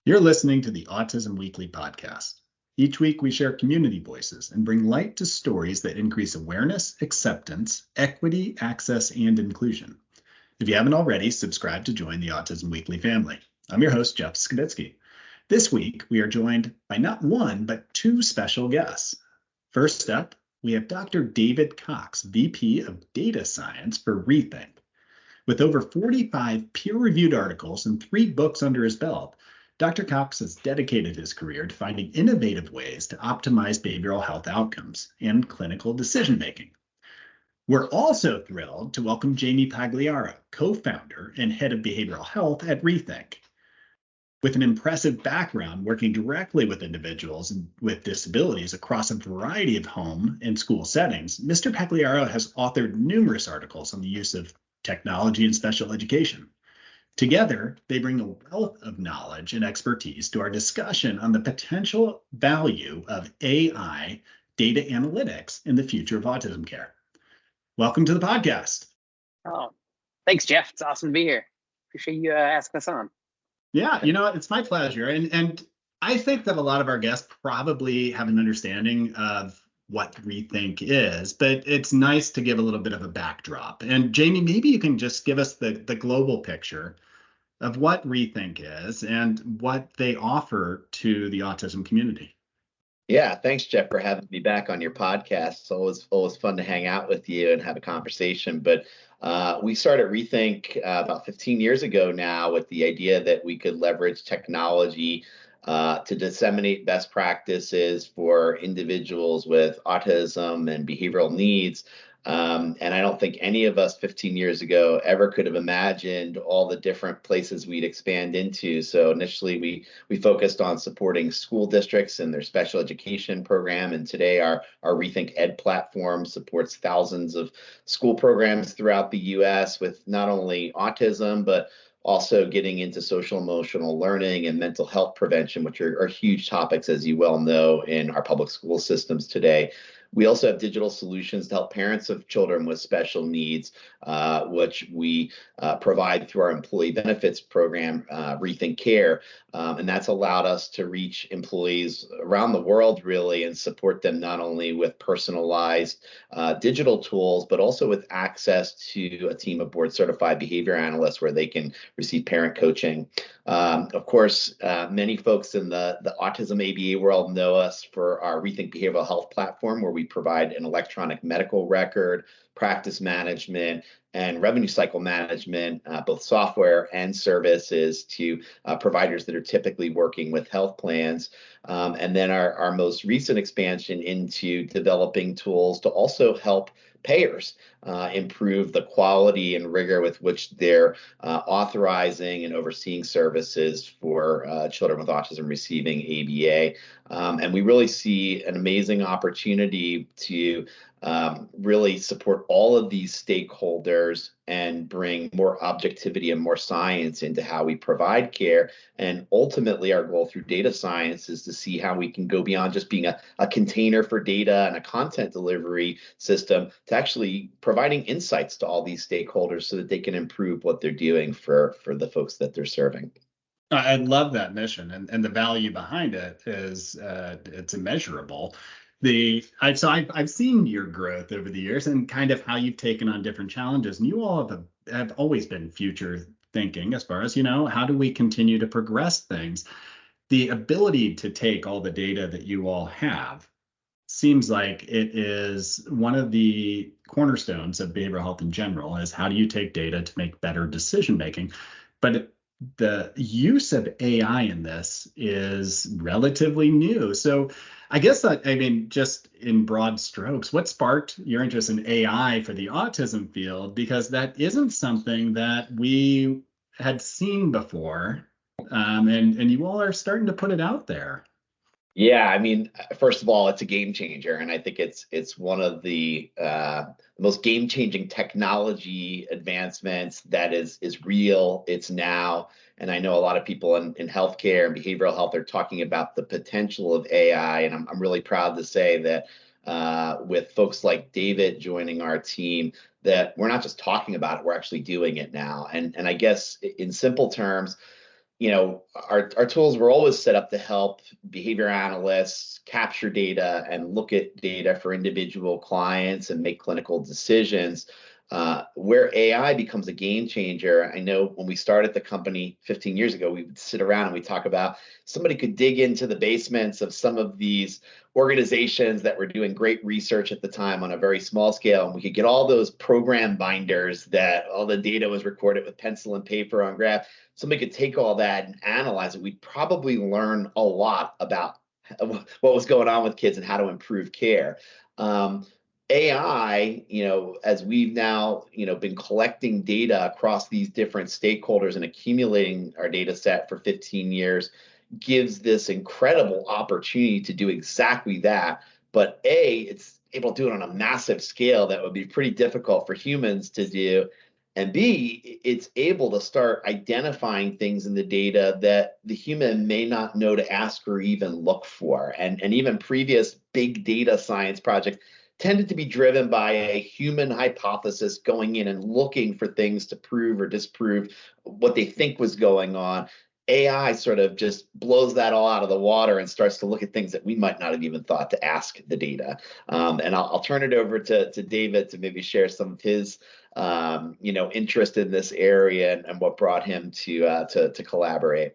You're listening to the Autism Weekly podcast. Each week, we share community voices and bring light to stories that increase awareness, acceptance, equity, access, and inclusion. If you haven't already, subscribe to join the Autism Weekly family. I'm your host, Jeff Skibitsky. This week, we are joined by not one, but two special guests. First up, we have Dr. David Cox, VP of Data Science for Rethink. With over 45 peer-reviewed articles and 3 books under his belt, Dr. Cox has dedicated his career to finding innovative ways to optimize behavioral health outcomes and clinical decision-making. We're also thrilled to welcome Jamie Pagliaro, co-founder and head of behavioral health at Rethink. With an impressive background working directly with individuals with disabilities across a variety of home and school settings, Mr. Pagliaro has authored numerous articles on the use of technology in special education. Together, they bring a wealth of knowledge and expertise to our discussion on the potential value of AI data analytics in the future of autism care. Welcome to the podcast. Oh, thanks, Jeff. It's awesome to be here. Appreciate you asking us on. Yeah, it's my pleasure. And I think that a lot of our guests probably have an understanding of what Rethink is, but it's nice to give a little bit of a backdrop. And Jamie, maybe you can just give us the global picture of what Rethink is and what they offer to the autism community. Yeah, thanks, Jeff, for having me back on your podcast. It's always fun to hang out with you and have a conversation. But we started Rethink about 15 years ago now with the idea that we could leverage technology to disseminate best practices for individuals with autism and behavioral needs. And I don't think any of us 15 years ago ever could have imagined all the different places we'd expand into. So initially, we focused on supporting school districts and their special education program. And today, our Rethink Ed platform supports thousands of school programs throughout the U.S. with not only autism, but also getting into social emotional learning and mental health prevention, which are huge topics, as you well know, in our public school systems today. We also have digital solutions to help parents of children with special needs, which we provide through our employee benefits program, Rethink Care. And that's allowed us to reach employees around the world, really, and support them not only with personalized digital tools, but also with access to a team of board certified behavior analysts where they can receive parent coaching. Of course, many folks in the autism ABA world know us for our Rethink Behavioral Health platform, where we provide an electronic medical record, practice management, and revenue cycle management, both software and services to providers that are typically working with health plans. And then our most recent expansion into developing tools to also help payers improve the quality and rigor with which they're authorizing and overseeing services for children with autism receiving ABA. And we really see an amazing opportunity to really support all of these stakeholders and bring more objectivity and more science into how we provide care. And ultimately, our goal through data science is to see how we can go beyond just being a container for data and a content delivery system to actually providing insights to all these stakeholders so that they can improve what they're doing for the folks that they're serving. I love that mission, and the value behind it is it's immeasurable. I've seen your growth over the years and kind of how you've taken on different challenges, and you all have always been future thinking as far as, how do we continue to progress things? The ability to take all the data that you all have seems like it is one of the cornerstones of behavioral health in general, is how do you take data to make better decision making? But the use of AI in this is relatively new. So I guess just in broad strokes, what sparked your interest in AI for the autism field? Because that isn't something that we had seen before. And you all are starting to put it out there. Yeah, first of all, it's a game changer, and I think it's one of the most game-changing technology advancements that is real. It's now, and I know a lot of people in healthcare and behavioral health are talking about the potential of AI, and I'm really proud to say that with folks like David joining our team, that we're not just talking about it, we're actually doing it now. And I guess in simple terms, our tools were always set up to help behavior analysts capture data and look at data for individual clients and make clinical decisions. Where AI becomes a game changer, I know when we started the company 15 years ago, we would sit around and we talk about somebody could dig into the basements of some of these organizations that were doing great research at the time on a very small scale, and we could get all those program binders that all the data was recorded with pencil and paper on graph. Somebody could take all that and analyze it. We'd probably learn a lot about what was going on with kids and how to improve care. AI, as we've now, been collecting data across these different stakeholders and accumulating our data set for 15 years, gives this incredible opportunity to do exactly that. But it's able to do it on a massive scale that would be pretty difficult for humans to do. And B, it's able to start identifying things in the data that the human may not know to ask or even look for. And even previous big data science projects tended to be driven by a human hypothesis going in and looking for things to prove or disprove what they think was going on. AI sort of just blows that all out of the water and starts to look at things that we might not have even thought to ask the data. And I'll turn it over to David to maybe share some of his interest in this area and what brought him to collaborate.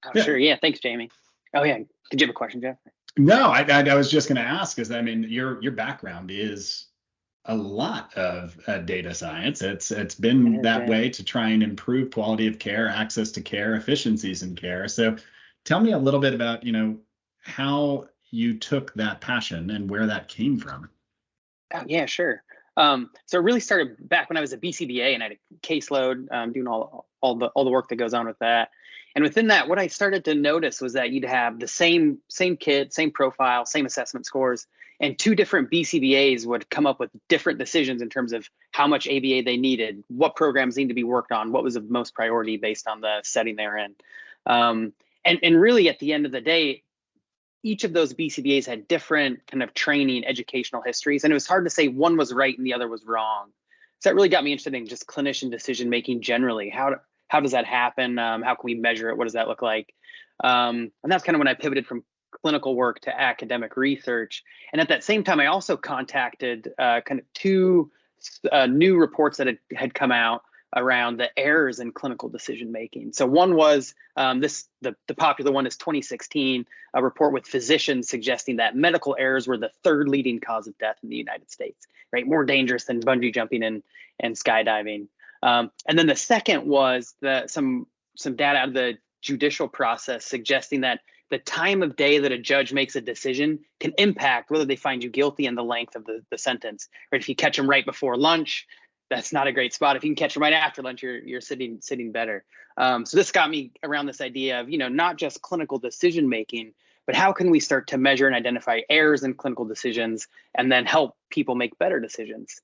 Oh, sure. Yeah. Thanks, Jamie. Oh, yeah. Did you have a question, Jeff? No, I was just going to ask, because I mean, your background is a lot of data science. It's been that way to try and improve quality of care, access to care, efficiencies in care. So tell me a little bit about, how you took that passion and where that came from. Oh, yeah, sure. So it really started back when I was a BCBA and I had a caseload, doing all the work that goes on with that. And within that, what I started to notice was that you'd have the same kid, same profile, same assessment scores, and two different BCBAs would come up with different decisions in terms of how much ABA they needed, what programs need to be worked on, what was of most priority based on the setting they're in. And really at the end of the day, each of those BCBAs had different kind of training, educational histories, and it was hard to say one was right and the other was wrong. So that really got me interested in just clinician decision making generally. How does that happen? How can we measure it? What does that look like? And that's kind of when I pivoted from clinical work to academic research. And at that same time, I also contacted kind of two new reports that had come out around the errors in clinical decision making. So one was the popular one is 2016, a report with physicians suggesting that medical errors were the third leading cause of death in the United States, right? More dangerous than bungee jumping and skydiving. And then the second was some data out of the judicial process suggesting that the time of day that a judge makes a decision can impact whether they find you guilty and the length of the sentence. Right? If you catch them right before lunch, that's not a great spot. If you can catch them right after lunch, you're sitting better. So this got me around this idea of, not just clinical decision making, but how can we start to measure and identify errors in clinical decisions and then help people make better decisions?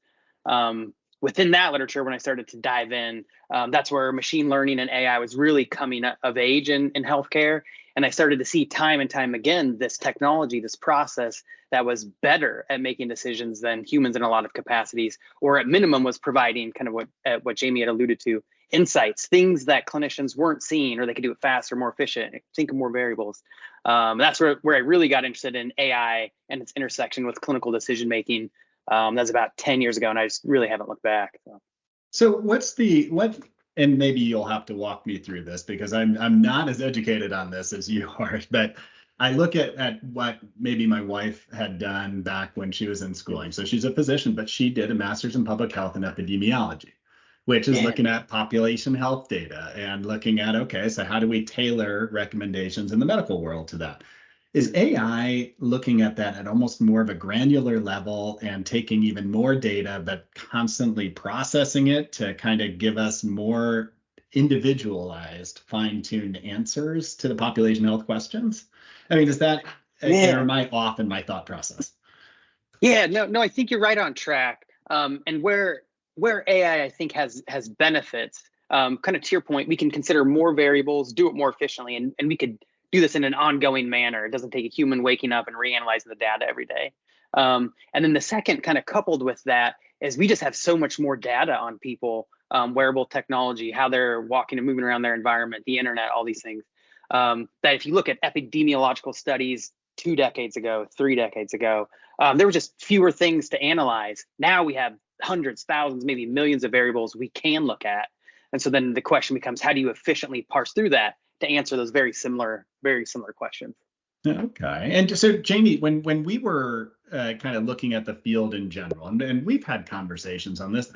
Within that literature, when I started to dive in, that's where machine learning and AI was really coming of age in healthcare. And I started to see time and time again, this technology, this process that was better at making decisions than humans in a lot of capacities, or at minimum was providing kind of what Jamie had alluded to, insights, things that clinicians weren't seeing, or they could do it faster, more efficient, think of more variables. That's where I really got interested in AI and its intersection with clinical decision making. That was about 10 years ago, and I just really haven't looked back. So what, and maybe you'll have to walk me through this because I'm not as educated on this as you are, but I look at what maybe my wife had done back when she was in schooling. So she's a physician, but she did a master's in public health and epidemiology, which is looking at population health data and looking at, okay, so how do we tailor recommendations in the medical world to that? Is AI looking at that at almost more of a granular level and taking even more data, but constantly processing it to kind of give us more individualized, fine-tuned answers to the population health questions? I mean, is that, or am I off in my thought process? Yeah, no, I think you're right on track. And where AI, I think, has benefits, kind of to your point, we can consider more variables, do it more efficiently, and we could do this in an ongoing manner. It doesn't take a human waking up and reanalyzing the data every day. And then the second, kind of coupled with that, is we just have so much more data on people, wearable technology, how they're walking and moving around their environment, the internet, all these things, that if you look at epidemiological studies 2 decades ago, 3 decades ago, there were just fewer things to analyze. Now we have hundreds, thousands, maybe millions of variables we can look at. And so then the question becomes, how do you efficiently parse through that to answer those very similar questions? Okay. And so, Jamie, when we were kind of looking at the field in general, and we've had conversations on this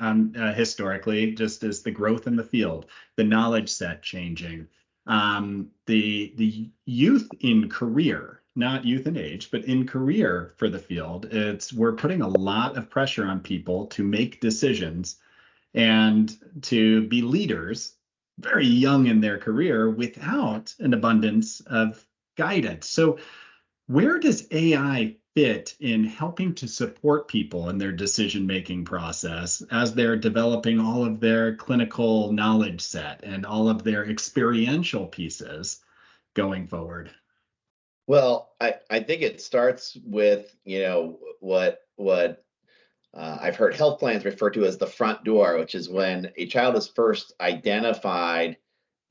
historically, just as the growth in the field, the knowledge set changing, the youth in career, not youth in age, but in career for the field, we're putting a lot of pressure on people to make decisions and to be leaders very young in their career without an abundance of guidance. So where does AI fit in helping to support people in their decision-making process as they're developing all of their clinical knowledge set and all of their experiential pieces going forward? Well, I think it starts with, what I've heard health plans refer to as the front door, which is when a child is first identified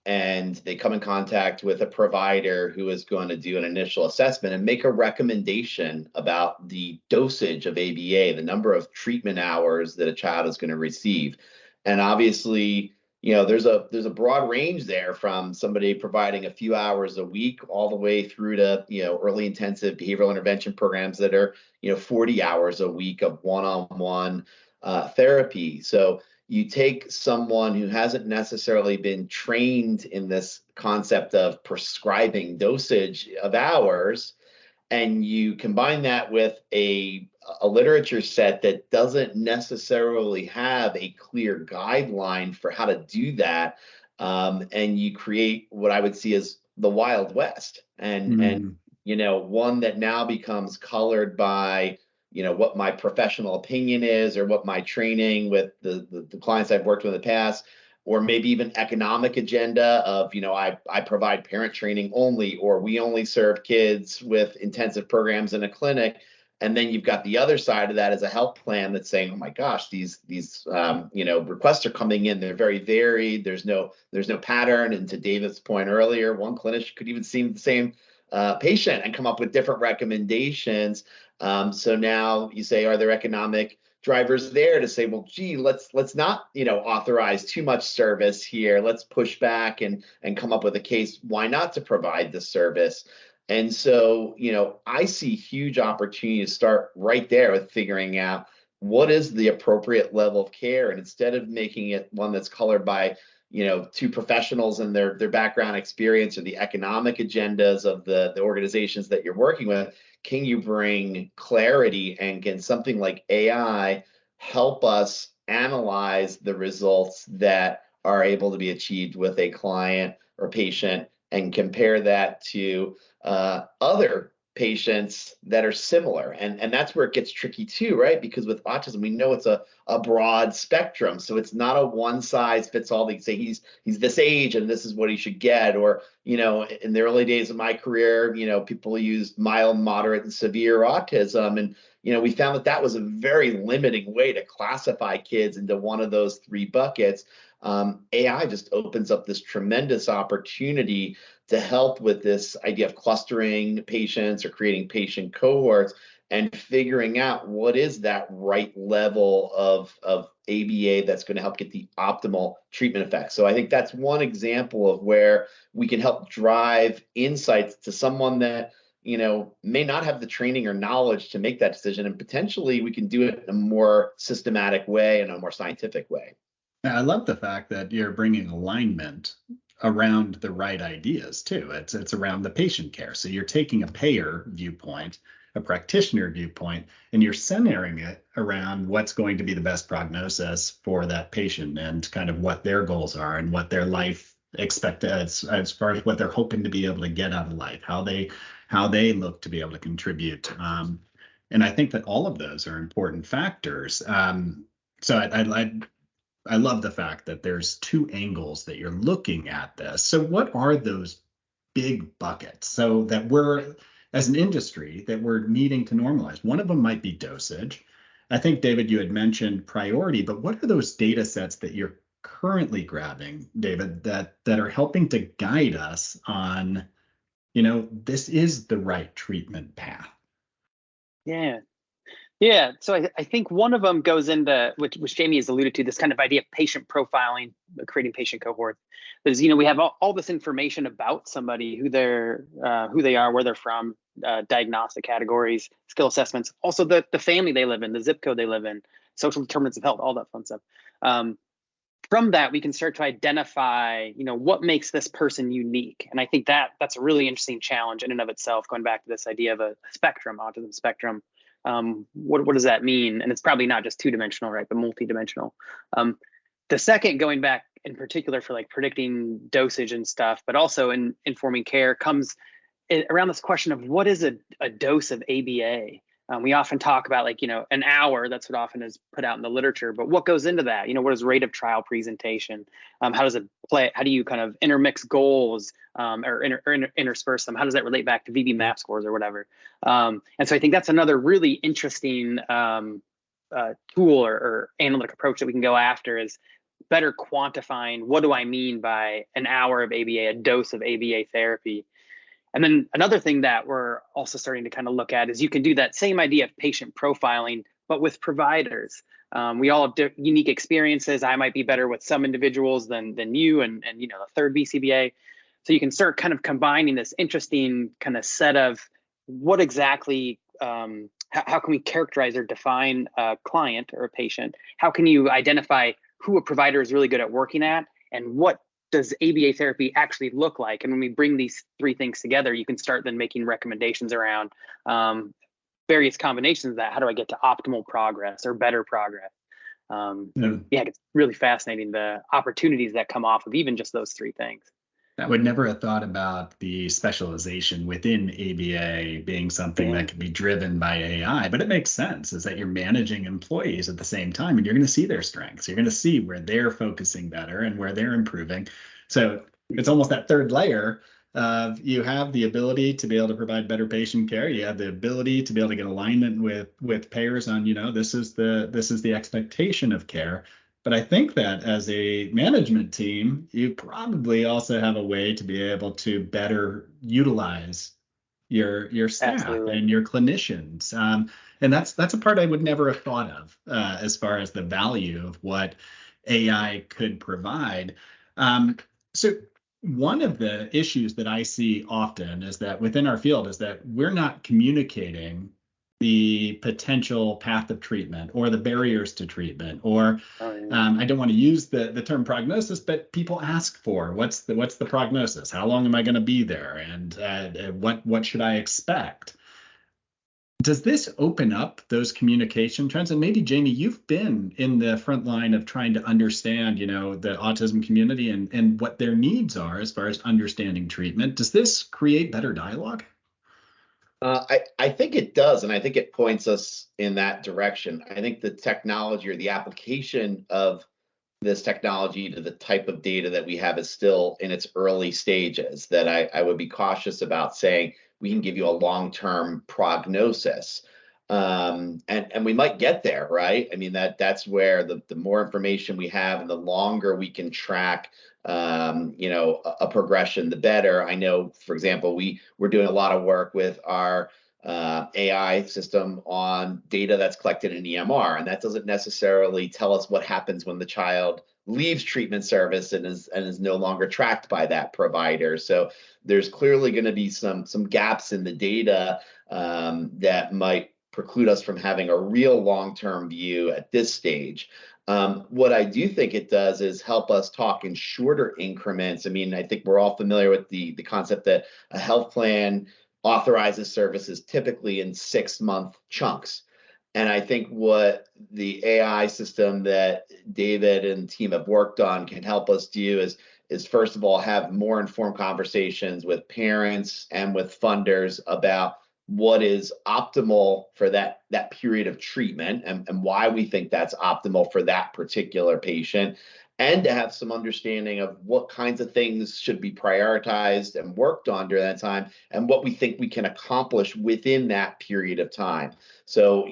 and they come in contact with a provider who is going to do an initial assessment and make a recommendation about the dosage of ABA, the number of treatment hours that a child is going to receive. And obviously, there's a broad range there from somebody providing a few hours a week all the way through to, early intensive behavioral intervention programs that are, 40 hours a week of one-on-one therapy. So you take someone who hasn't necessarily been trained in this concept of prescribing dosage of hours, and you combine that with a literature set that doesn't necessarily have a clear guideline for how to do that, and you create what I would see as the Wild West, and one that now becomes colored by what my professional opinion is, or what my training with the clients I've worked with in the past, or maybe even economic agenda of, I provide parent training only, or we only serve kids with intensive programs in a clinic. And then you've got the other side of that as a health plan that's saying, oh my gosh, these requests are coming in. They're very varied. There's no pattern. And to David's point earlier, one clinician could even see the same patient and come up with different recommendations. So now you say, are there economic drivers there to say, well, gee, let's not, authorize too much service here. Let's push back and come up with a case why not to provide the service. And so, I see huge opportunity to start right there with figuring out what is the appropriate level of care. And instead of making it one that's colored by two professionals and their background experience or the economic agendas of the organizations that you're working with, can you bring clarity, and can something like AI help us analyze the results that are able to be achieved with a client or patient and compare that to other patients that are similar? And that's where it gets tricky too, right? Because with autism, we know it's a broad spectrum. So it's not a one size fits all. They say he's this age and this is what he should get. Or, in the early days of my career, people used mild, moderate, and severe autism. And, we found that was a very limiting way to classify kids into one of those three buckets. AI just opens up this tremendous opportunity to help with this idea of clustering patients or creating patient cohorts and figuring out what is that right level of ABA that's going to help get the optimal treatment effect. So I think that's one example of where we can help drive insights to someone that may not have the training or knowledge to make that decision, and potentially we can do it in a more systematic way and a more scientific way. I love the fact that you're bringing alignment around the right ideas too. It's around the patient care. So you're taking a payer viewpoint, a practitioner viewpoint, and you're centering it around what's going to be the best prognosis for that patient and kind of what their goals are and what their life expect as far as what they're hoping to be able to get out of life, how they look to be able to contribute. And I think that all of those are important factors. So I love the fact that there's two angles that you're looking at this. So what are those big buckets so that we're, as an industry that we're needing to normalize. One of them might be dosage. I think, David, you had mentioned priority, but what are those data sets that you're currently grabbing, David, that are helping to guide us on, this is the right treatment path? Yeah. Yeah, so I think one of them goes into, which Jamie has alluded to, this kind of idea of patient profiling, creating patient cohorts. Because we have all this information about somebody, who they are, where they're from, diagnostic categories, skill assessments, also the family they live in, the zip code they live in, social determinants of health, all that fun stuff. From that, we can start to identify, what makes this person unique. And I think that's a really interesting challenge in and of itself, going back to this idea of a spectrum, autism spectrum. What does that mean? And it's probably not just two-dimensional, right, but multidimensional. The second, going back in particular for like predicting dosage and stuff, but also in informing care, comes around this question of what is a dose of ABA? We often talk about an hour. That's what often is put out in the literature. But what goes into that? What is rate of trial presentation? How does it play? How do you kind of intermix goals or intersperse them? How does that relate back to VB map scores or whatever? And so I think that's another really interesting tool or analytic approach that we can go after, is better quantifying what do I mean by an hour of ABA, a dose of ABA therapy. And then another thing that we're also starting to kind of look at is you can do that same idea of patient profiling, but with providers. We all have unique experiences. I might be better with some individuals than you and the third BCBA. So you can start kind of combining this interesting kind of set of what exactly, how can we characterize or define a client or a patient? How can you identify who a provider is really good at working at, and what does ABA therapy actually look like? And when we bring these three things together, you can start then making recommendations around various combinations of that. How do I get to optimal progress or better progress? It's really fascinating, the opportunities that come off of even just those three things. I would never have thought about the specialization within ABA being something that could be driven by AI, but it makes sense, is that you're managing employees at the same time, and you're going to see their strengths. You're going to see where they're focusing better and where they're improving. So it's almost that third layer of, you have the ability to be able to provide better patient care. You have the ability to be able to get alignment with payers on, this is the expectation of care. But I think that as a management team, you probably also have a way to be able to better utilize your staff Absolutely. and your clinicians. And that's a part I would never have thought of as far as the value of what AI could provide. So one of the issues that I see often is that within our field is that we're not communicating the potential path of treatment or the barriers to treatment, or I don't want to use the term prognosis, but people ask for what's the prognosis? How long am I going to be there? And what should I expect? Does this open up those communication trends? And maybe, Jamie, you've been in the front line of trying to understand, the autism community and what their needs are as far as understanding treatment. Does this create better dialogue? I think it does, and I think it points us in that direction. I think the technology or the application of this technology to the type of data that we have is still in its early stages, that I would be cautious about saying we can give you a long-term prognosis. And we might get there, right? I mean, that's where the more information we have and the longer we can track a progression, the better. I know, for example, we're doing a lot of work with our AI system on data that's collected in EMR, and that doesn't necessarily tell us what happens when the child leaves treatment service and is no longer tracked by that provider. So there's clearly going to be some gaps in the data that might preclude us from having a real long-term view at this stage. What I do think it does is help us talk in shorter increments. I mean, I think we're all familiar with the concept that a health plan authorizes services typically in 6-month chunks. And I think what the AI system that David and team have worked on can help us do is first of all, have more informed conversations with parents and with funders about what is optimal for that period of treatment and why we think that's optimal for that particular patient. and to have some understanding of what kinds of things should be prioritized and worked on during that time, and what we think we can accomplish within that period of time. So,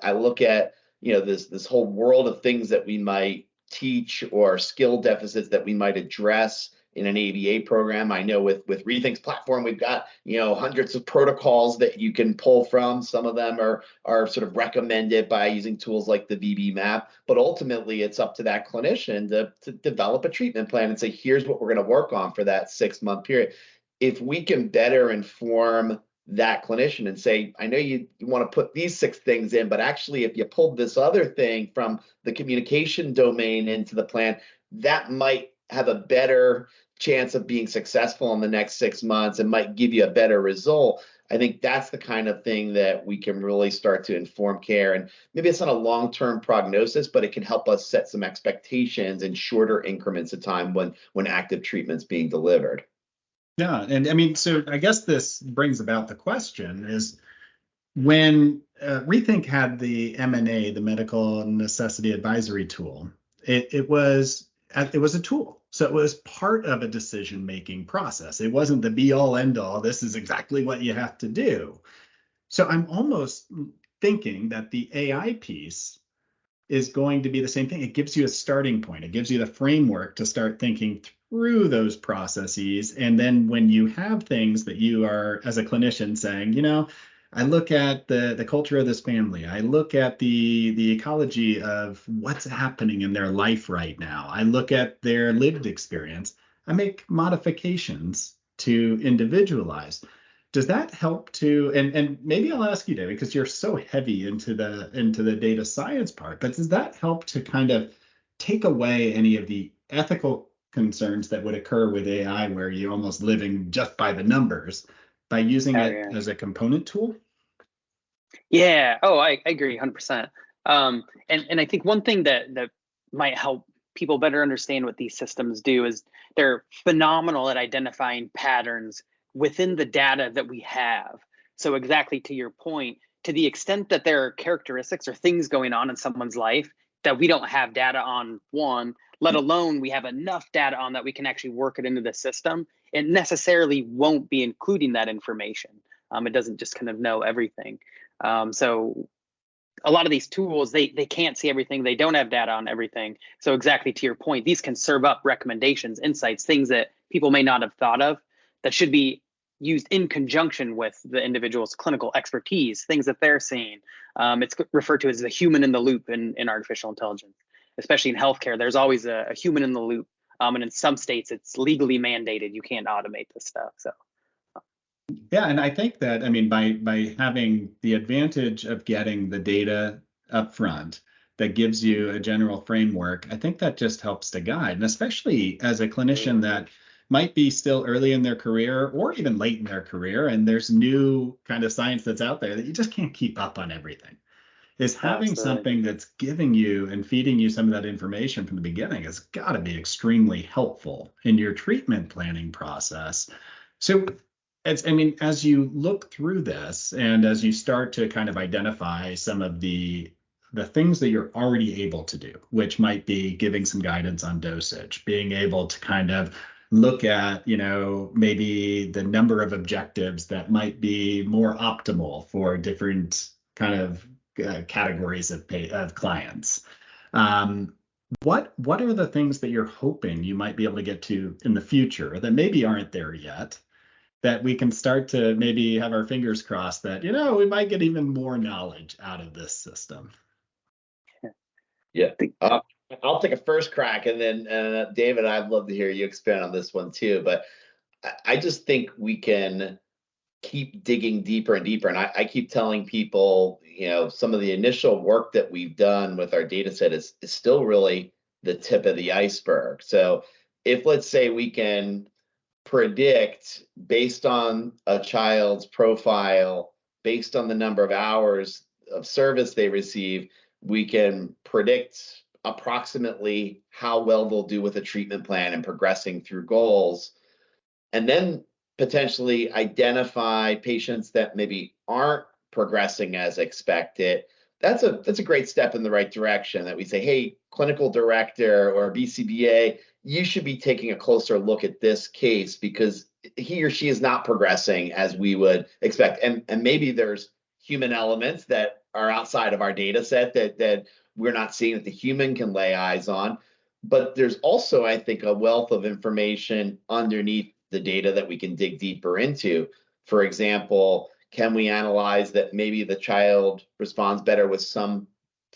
I look at, this whole world of things that we might teach, or skill deficits that we might address in an ABA program. I know with Rethink's platform, we've got, hundreds of protocols that you can pull from. Some of them are sort of recommended by using tools like the VB map, but ultimately it's up to that clinician to develop a treatment plan and say, here's what we're going to work on for that 6-month period. If we can better inform that clinician and say, I know you want to put these 6 things in, but actually if you pulled this other thing from the communication domain into the plan, that might have a better chance of being successful in the next 6 months and might give you a better result. I think that's the kind of thing that we can really start to inform care. And maybe it's not a long-term prognosis, but it can help us set some expectations in shorter increments of time when active treatment's being delivered. Yeah, and I mean, so I guess this brings about the question is, when Rethink had the M&A, the Medical Necessity Advisory Tool, it was a tool. So it was part of a decision-making process. It wasn't the be-all, end-all, this is exactly what you have to do. So I'm almost thinking that the AI piece is going to be the same thing. It gives you a starting point. It gives you the framework to start thinking through those processes. And then when you have things that you are, as a clinician, saying, I look at the culture of this family. I look at the ecology of what's happening in their life right now. I look at their lived experience. I make modifications to individualize. Does that help to, and maybe I'll ask you, David, because you're so heavy into the data science part, but does that help to kind of take away any of the ethical concerns that would occur with AI, where you're almost living just by the numbers, by using it as a component tool? Yeah. Oh, I agree 100%. And I think one thing that might help people better understand what these systems do is they're phenomenal at identifying patterns within the data that we have. So exactly to your point, to the extent that there are characteristics or things going on in someone's life that we don't have data on, one, let alone we have enough data on that we can actually work it into the system, it necessarily won't be including that information. It doesn't just kind of know everything. So a lot of these tools, they can't see everything. They don't have data on everything. So exactly to your point, these can serve up recommendations, insights, things that people may not have thought of that should be used in conjunction with the individual's clinical expertise, things that they're seeing. It's referred to as the human in the loop in artificial intelligence, especially in healthcare. There's always a human in the loop. And in some states, it's legally mandated. You can't automate this stuff. So. Yeah, and I think that, I mean, by having the advantage of getting the data up front that gives you a general framework, I think that just helps to guide. And especially as a clinician that might be still early in their career or even late in their career, and there's new kind of science that's out there that you just can't keep up on everything, is having something that's giving you and feeding you some of that information from the beginning has got to be extremely helpful in your treatment planning process. So as you look through this and as you start to kind of identify some of the things that you're already able to do, which might be giving some guidance on dosage, being able to kind of look at, maybe the number of objectives that might be more optimal for different kind of categories of clients. What are the things that you're hoping you might be able to get to in the future that maybe aren't there yet, that we can start to maybe have our fingers crossed that, we might get even more knowledge out of this system? Yeah. I'll take a first crack, and then David, I'd love to hear you expand on this one too. But I just think we can keep digging deeper and deeper. And I keep telling people, some of the initial work that we've done with our data set is still really the tip of the iceberg. So if, let's say, we can predict based on a child's profile, based on the number of hours of service they receive, we can predict approximately how well they'll do with a treatment plan and progressing through goals, and then potentially identify patients that maybe aren't progressing as expected. That's a great step in the right direction, that we say, hey, clinical director or BCBA, you should be taking a closer look at this case because he or she is not progressing as we would expect. And maybe there's human elements that are outside of our data set that we're not seeing that the human can lay eyes on. But there's also, I think, a wealth of information underneath the data that we can dig deeper into. For example, can we analyze that maybe the child responds better with some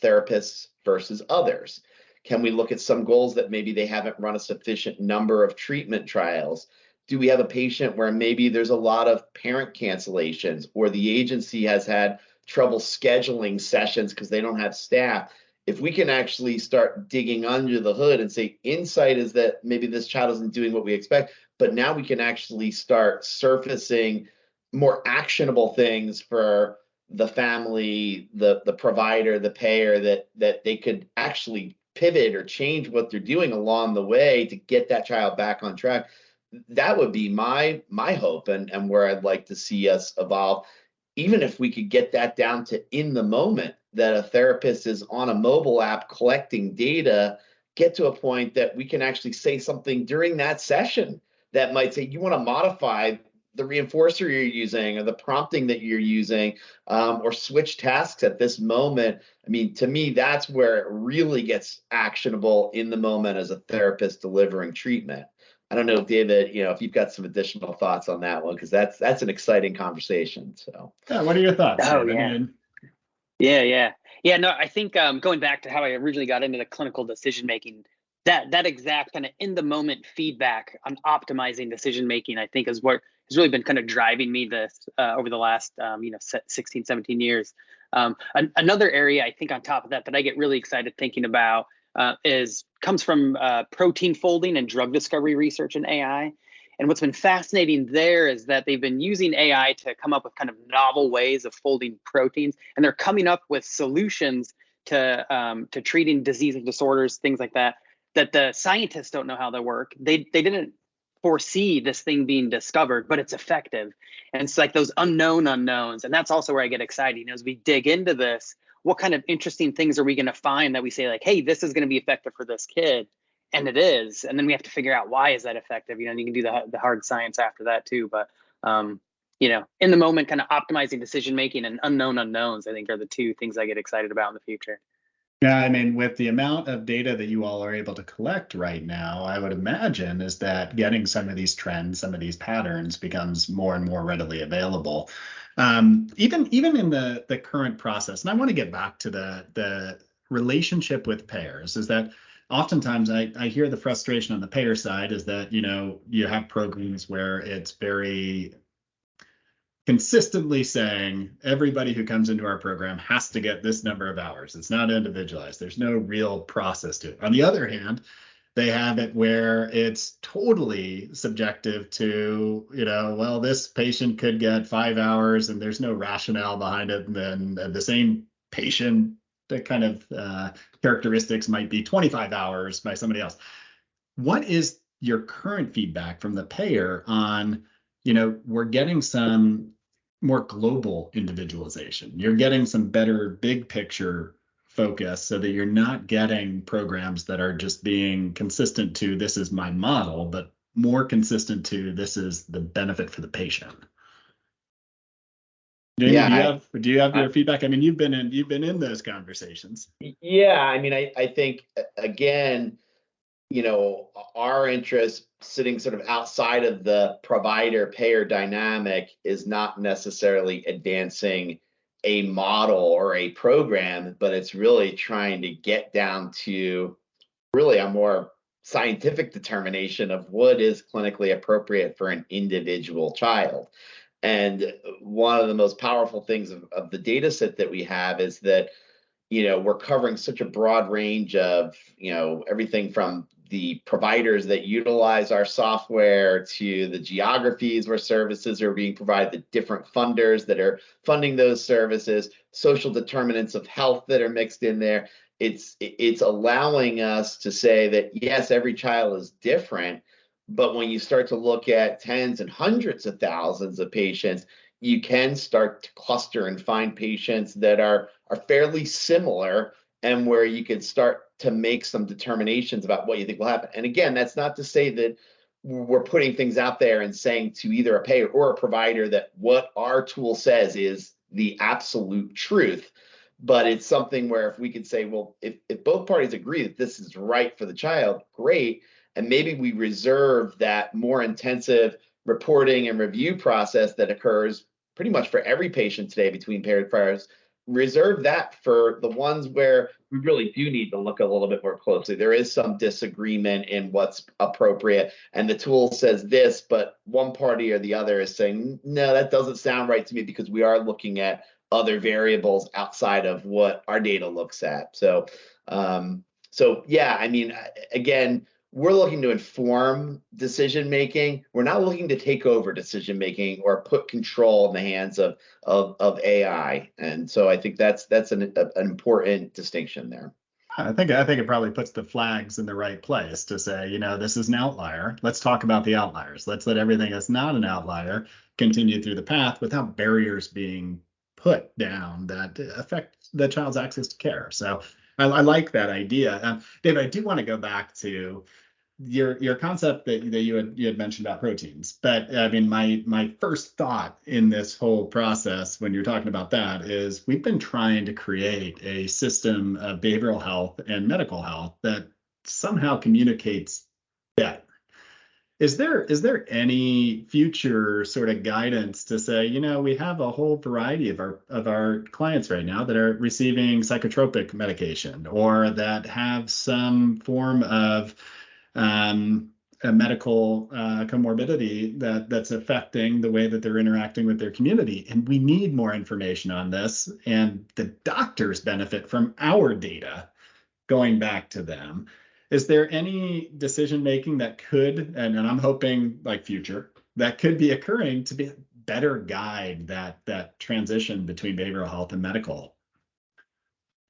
therapists versus others? Can we look at some goals that maybe they haven't run a sufficient number of treatment trials? Do we have a patient where maybe there's a lot of parent cancellations or the agency has had trouble scheduling sessions because they don't have staff? If we can actually start digging under the hood and say insight is that maybe this child isn't doing what we expect, but now we can actually start surfacing more actionable things for the family, the provider, the payer, that they could actually pivot or change what they're doing along the way to get that child back on track. That would be my hope and where I'd like to see us evolve. Even if we could get that down to in the moment, that a therapist is on a mobile app collecting data, get to a point that we can actually say something during that session that might say, you want to modify the reinforcer you're using or the prompting that you're using, or switch tasks at this moment. I mean, to me, that's where it really gets actionable in the moment as a therapist delivering treatment. I don't know, David, if you've got some additional thoughts on that one, because that's an exciting conversation. So, yeah, what are your thoughts, Oh, David? yeah. No, I think going back to how I originally got into the clinical decision making, that exact kind of in the moment feedback on optimizing decision making, I think is what has really been kind of driving me this over the last 16, 17 years. Another area I think on top of that I get really excited thinking about comes from protein folding and drug discovery research in AI. And what's been fascinating there is that they've been using AI to come up with kind of novel ways of folding proteins, and they're coming up with solutions to treating disease and disorders, things like that the scientists don't know how they work. They didn't foresee this thing being discovered, but it's effective. And it's like those unknown unknowns. And that's also where I get excited. As we dig into this, what kind of interesting things are we going to find that we say like, hey, this is going to be effective for this kid? And it is. And then we have to figure out why is that effective? You can do the hard science after that too. But, in the moment, kind of optimizing decision making and unknown unknowns, I think are the two things I get excited about in the future. Yeah, I mean, with the amount of data that you all are able to collect right now, I would imagine is that getting some of these trends, some of these patterns becomes more and more readily available. Even in the current process, and I want to get back to the relationship with payers, is that oftentimes I hear the frustration on the payer side is that, you have programs where it's very consistently saying everybody who comes into our program has to get this number of hours. It's not individualized. There's no real process to it. On the other hand, they have it where it's totally subjective to, well, this patient could get 5 hours and there's no rationale behind it. And then the same patient, the kind of characteristics might be 25 hours by somebody else. What is your current feedback from the payer on, we're getting some more global individualization. You're getting some better big picture focus so that you're not getting programs that are just being consistent to this is my model, but more consistent to this is the benefit for the patient. Jamie, do you have your feedback? I mean, you've been in those conversations. Yeah, I mean, I think again, our interest sitting sort of outside of the provider payer dynamic is not necessarily advancing a model or a program, but it's really trying to get down to really a more scientific determination of what is clinically appropriate for an individual child. And one of the most powerful things of the data set that we have is that we're covering such a broad range of, everything from the providers that utilize our software to the geographies where services are being provided, the different funders that are funding those services, social determinants of health that are mixed in there. It's allowing us to say that, yes, every child is different, but when you start to look at tens and hundreds of thousands of patients, you can start to cluster and find patients that are fairly similar and where you can start to make some determinations about what you think will happen. And again, that's not to say that we're putting things out there and saying to either a payer or a provider that what our tool says is the absolute truth. But it's something where if we could say, well, if both parties agree that this is right for the child, great. And maybe we reserve that more intensive reporting and review process that occurs pretty much for every patient today between payer and providers, reserve that for the ones where we really do need to look a little bit more closely. There is some disagreement in what's appropriate, and the tool says this, but one party or the other is saying, no, that doesn't sound right to me because we are looking at other variables outside of what our data looks at. So yeah, I mean, again, we're looking to inform decision making. We're not looking to take over decision making or put control in the hands of AI. And so I think that's an important distinction there. I think it probably puts the flags in the right place to say, this is an outlier. Let's talk about the outliers. Let's let everything that's not an outlier continue through the path without barriers being put down that affect the child's access to care. So I like that idea. Dave, I do want to go back to your concept that you had mentioned about proteins. But I mean, my first thought in this whole process when you're talking about that is we've been trying to create a system of behavioral health and medical health that somehow communicates better. Is there any future sort of guidance to say, we have a whole variety of our clients right now that are receiving psychotropic medication or that have some form of a medical comorbidity that's affecting the way that they're interacting with their community. And we need more information on this. And the doctors benefit from our data going back to them. Is there any decision making that could, and I'm hoping like future, that could be occurring to be better guide that transition between behavioral health and medical?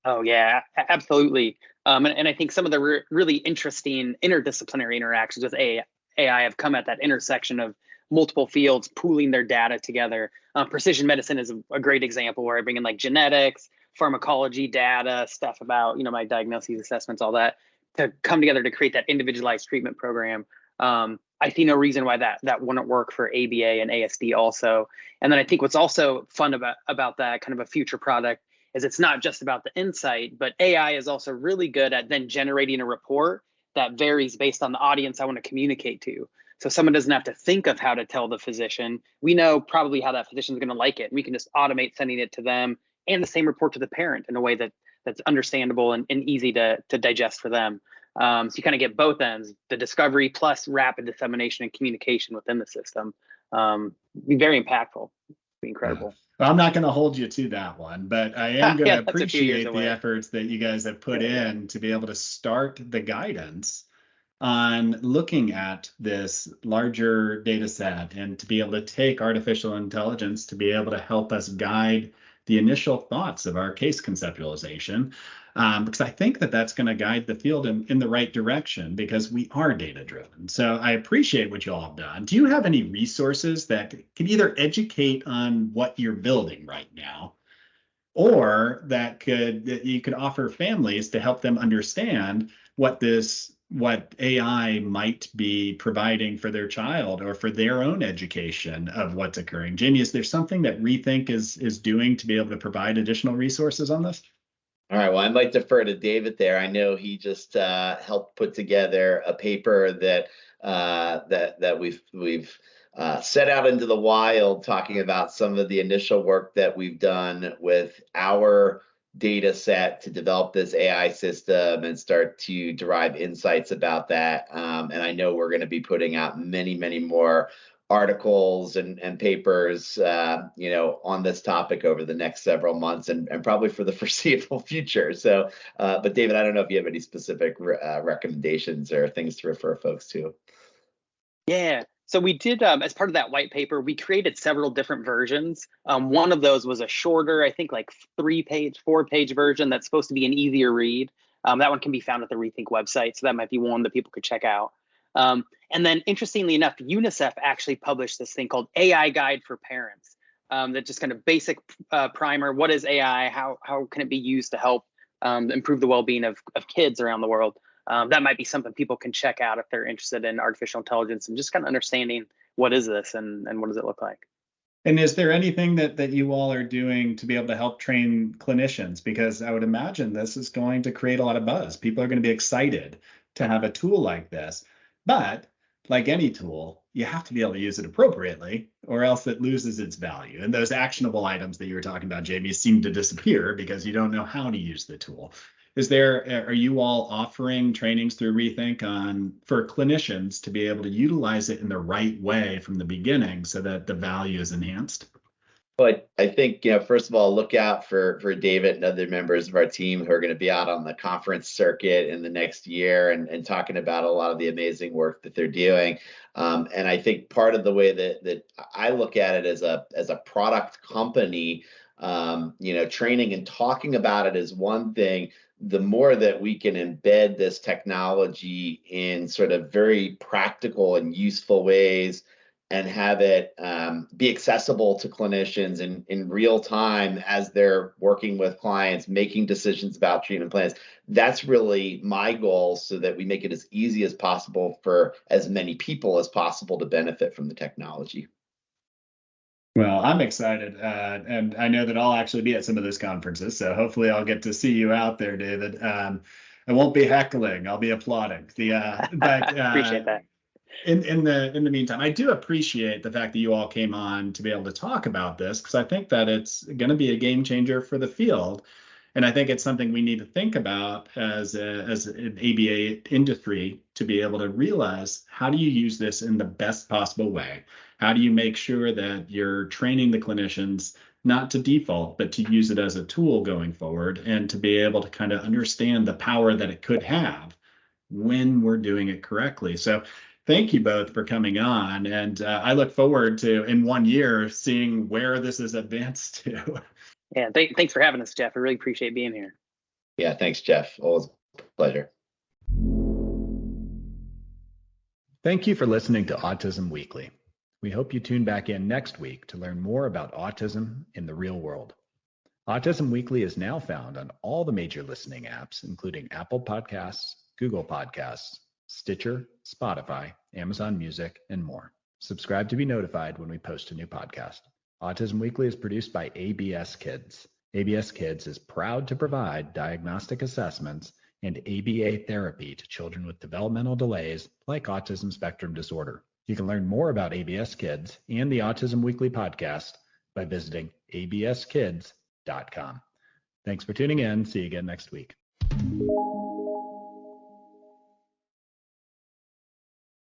Oh yeah, absolutely. And I think some of the really interesting interdisciplinary interactions with AI have come at that intersection of multiple fields pooling their data together. Precision medicine is a great example where I bring in like genetics, pharmacology data, stuff about my diagnoses, assessments, all that to come together to create that individualized treatment program. I see no reason why that wouldn't work for ABA and ASD also. And then I think what's also fun about that kind of a future product is it's not just about the insight, but AI is also really good at then generating a report that varies based on the audience I want to communicate to. So someone doesn't have to think of how to tell the physician. We know probably how that physician is going to like it. We can just automate sending it to them and the same report to the parent in a way that's understandable and easy to digest for them. So you kind of get both ends, the discovery plus rapid dissemination and communication within the system. Be very impactful, be incredible. Well, I'm not going to hold you to that one, but I am going to appreciate the away. efforts that you guys have put in to be able to start the guidance on looking at this larger data set and to be able to take artificial intelligence to be able to help us guide the initial thoughts of our case conceptualization, because I think that's going to guide the field in the right direction because we are data driven. So I appreciate what you all have done. Do you have any resources that can either educate on what you're building right now or that you could offer families to help them understand what AI might be providing for their child or for their own education of what's occurring? Jamie, is there something that Rethink is doing to be able to provide additional resources on this? All right, well, I might defer to David there. I know he just helped put together a paper that we've set out into the wild, talking about some of the initial work that we've done with our data set to develop this AI system and start to derive insights about that. And I know we're going to be putting out many, many more articles and papers, on this topic over the next several months and probably for the foreseeable future. So, but David, I don't know if you have any specific recommendations or things to refer folks to. Yeah. So we did, as part of that white paper, we created several different versions. One of those was a shorter, I think like 4-page version that's supposed to be an easier read. That one can be found at the Rethink website. So that might be one that people could check out. And then interestingly enough, UNICEF actually published this thing called AI Guide for Parents. That just kind of basic primer. What is AI? How can it be used to help improve the well-being of kids around the world. That might be something people can check out if they're interested in artificial intelligence and just kind of understanding what is this and what does it look like. And is there anything that you all are doing to be able to help train clinicians? Because I would imagine this is going to create a lot of buzz. People are going to be excited to have a tool like this. But like any tool, you have to be able to use it appropriately or else it loses its value. And those actionable items that you were talking about, Jamie, seem to disappear because you don't know how to use the tool. Are you all offering trainings through Rethink for clinicians to be able to utilize it in the right way from the beginning so that the value is enhanced? But I think, first of all, look out for David and other members of our team who are going to be out on the conference circuit in the next year and talking about a lot of the amazing work that they're doing. And I think part of the way that I look at it as a product company, training and talking about it is one thing. The more that we can embed this technology in sort of very practical and useful ways and have it be accessible to clinicians in real time as they're working with clients, making decisions about treatment plans, that's really my goal, so that we make it as easy as possible for as many people as possible to benefit from the technology. Well, I'm excited, and I know that I'll actually be at some of those conferences, so hopefully I'll get to see you out there, David. I won't be heckling; I'll be applauding. Appreciate that. In the meantime, I do appreciate the fact that you all came on to be able to talk about this, because I think that it's going to be a game changer for the field. And I think it's something we need to think about as an ABA industry to be able to realize, how do you use this in the best possible way? How do you make sure that you're training the clinicians not to default, but to use it as a tool going forward and to be able to kind of understand the power that it could have when we're doing it correctly. So thank you both for coming on. And I look forward to, in 1 year, seeing where this is advanced to. Yeah, thanks for having us, Jeff. I really appreciate being here. Yeah, thanks, Jeff. Always a pleasure. Thank you for listening to Autism Weekly. We hope you tune back in next week to learn more about autism in the real world. Autism Weekly is now found on all the major listening apps, including Apple Podcasts, Google Podcasts, Stitcher, Spotify, Amazon Music, and more. Subscribe to be notified when we post a new podcast. Autism Weekly is produced by ABS Kids. ABS Kids is proud to provide diagnostic assessments and ABA therapy to children with developmental delays like autism spectrum disorder. You can learn more about ABS Kids and the Autism Weekly podcast by visiting abskids.com. Thanks for tuning in. See you again next week.